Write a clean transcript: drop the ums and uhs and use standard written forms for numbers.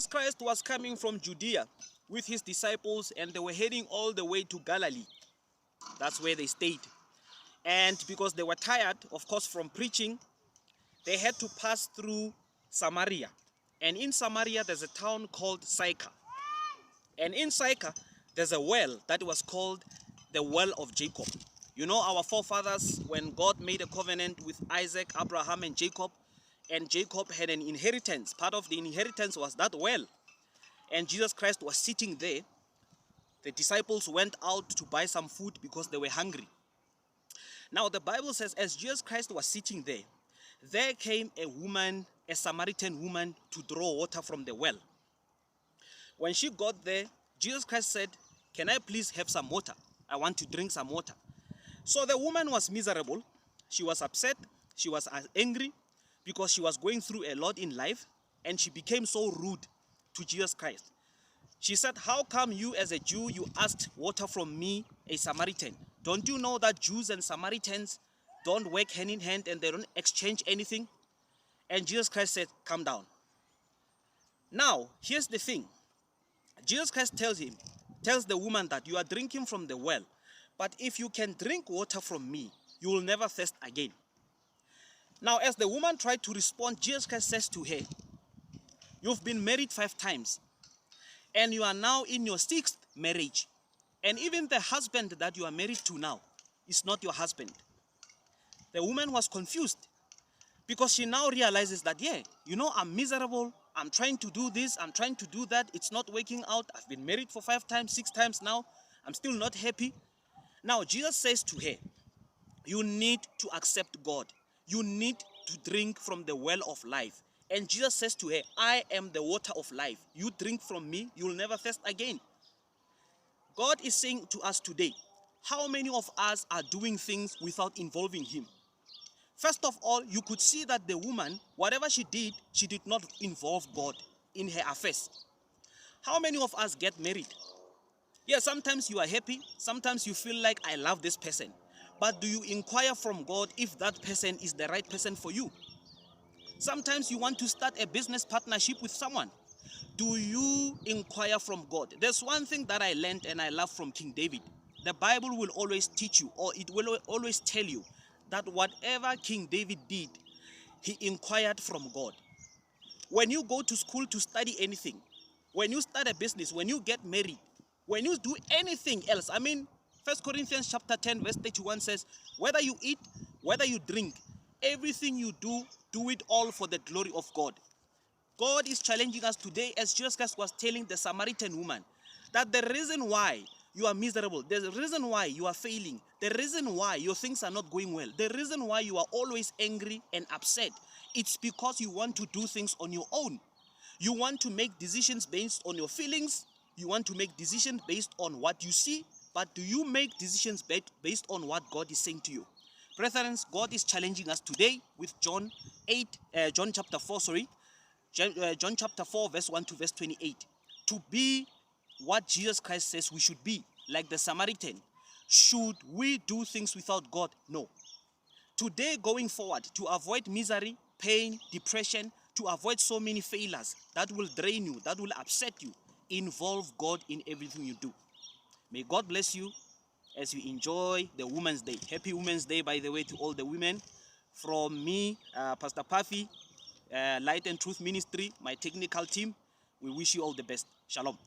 Christ was coming from Judea with his disciples, and they were heading all the way to Galilee. That's where they stayed. And because they were tired, of course, from preaching, they had to pass through Samaria. And in Samaria, there's a town called Sychar. And in Sychar, there's a well that was called the Well of Jacob. You know, our forefathers, when God made a covenant with Isaac, Abraham, and Jacob had an inheritance. Part of the inheritance was that well. And Jesus Christ was sitting there. The disciples went out to buy some food because they were hungry. Now, the Bible says, as Jesus Christ was sitting there, there came a woman, a Samaritan woman, to draw water from the well. When she got there, Jesus Christ said, "Can I please have some water? I want to drink some water." So the woman was miserable. She was upset. She was angry because she was going through a lot in life, and she became so rude to Jesus Christ. She said, "How come you as a Jew, you asked water from me, a Samaritan? Don't you know that Jews and Samaritans don't work hand in hand and they don't exchange anything?" And Jesus Christ said, "Calm down." Now, here's the thing. Jesus Christ tells the woman that you are drinking from the well, but if you can drink water from me, you will never thirst again. Now, as the woman tried to respond, Jesus Christ says to her, "You've been married 5 times, and you are now in your 6th marriage. And even the husband that you are married to now is not your husband." The woman was confused because she now realizes that, yeah, you know, I'm miserable. I'm trying to do this. I'm trying to do that. It's not working out. I've been married for 5 times, 6 times now. I'm still not happy. Now, Jesus says to her, you need to accept God. You need to drink from the well of life. And Jesus says to her, "I am the water of life. You drink from me, you will never thirst again." God is saying to us today, how many of us are doing things without involving him? First of all, you could see that the woman, whatever she did not involve God in her affairs. How many of us get married? Yeah, sometimes you are happy. Sometimes you feel like, I love this person. But do you inquire from God if that person is the right person for you? Sometimes you want to start a business partnership with someone. Do you inquire from God? There's one thing that I learned and I love from King David. The Bible will always teach you, or it will always tell you, that whatever King David did, he inquired from God. When you go to school to study anything, when you start a business, when you get married, when you do anything else, 1 Corinthians chapter 10 verse 31 says, whether you eat, whether you drink, everything you do, do it all for the glory of God. God is challenging us today, as Jesus Christ was telling the Samaritan woman, that the reason why you are miserable, the reason why you are failing, the reason why your things are not going well, the reason why you are always angry and upset, it's because you want to do things on your own. You want to make decisions based on your feelings. You want to make decisions based on what you see. But do you make decisions based on what God is saying to you? Brethren, God is challenging us today with John chapter 4 verse 1 to verse 28, to be what Jesus Christ says we should be, like the Samaritan. Should we do things without God? No. Today, going forward, to avoid misery, pain, depression, to avoid so many failures that will drain you, that will upset you, involve God in everything you do. May God bless you as you enjoy the Women's Day. Happy Women's Day, by the way, to all the women. From me, Pastor Puffy, Light and Truth Ministry, my technical team, we wish you all the best. Shalom.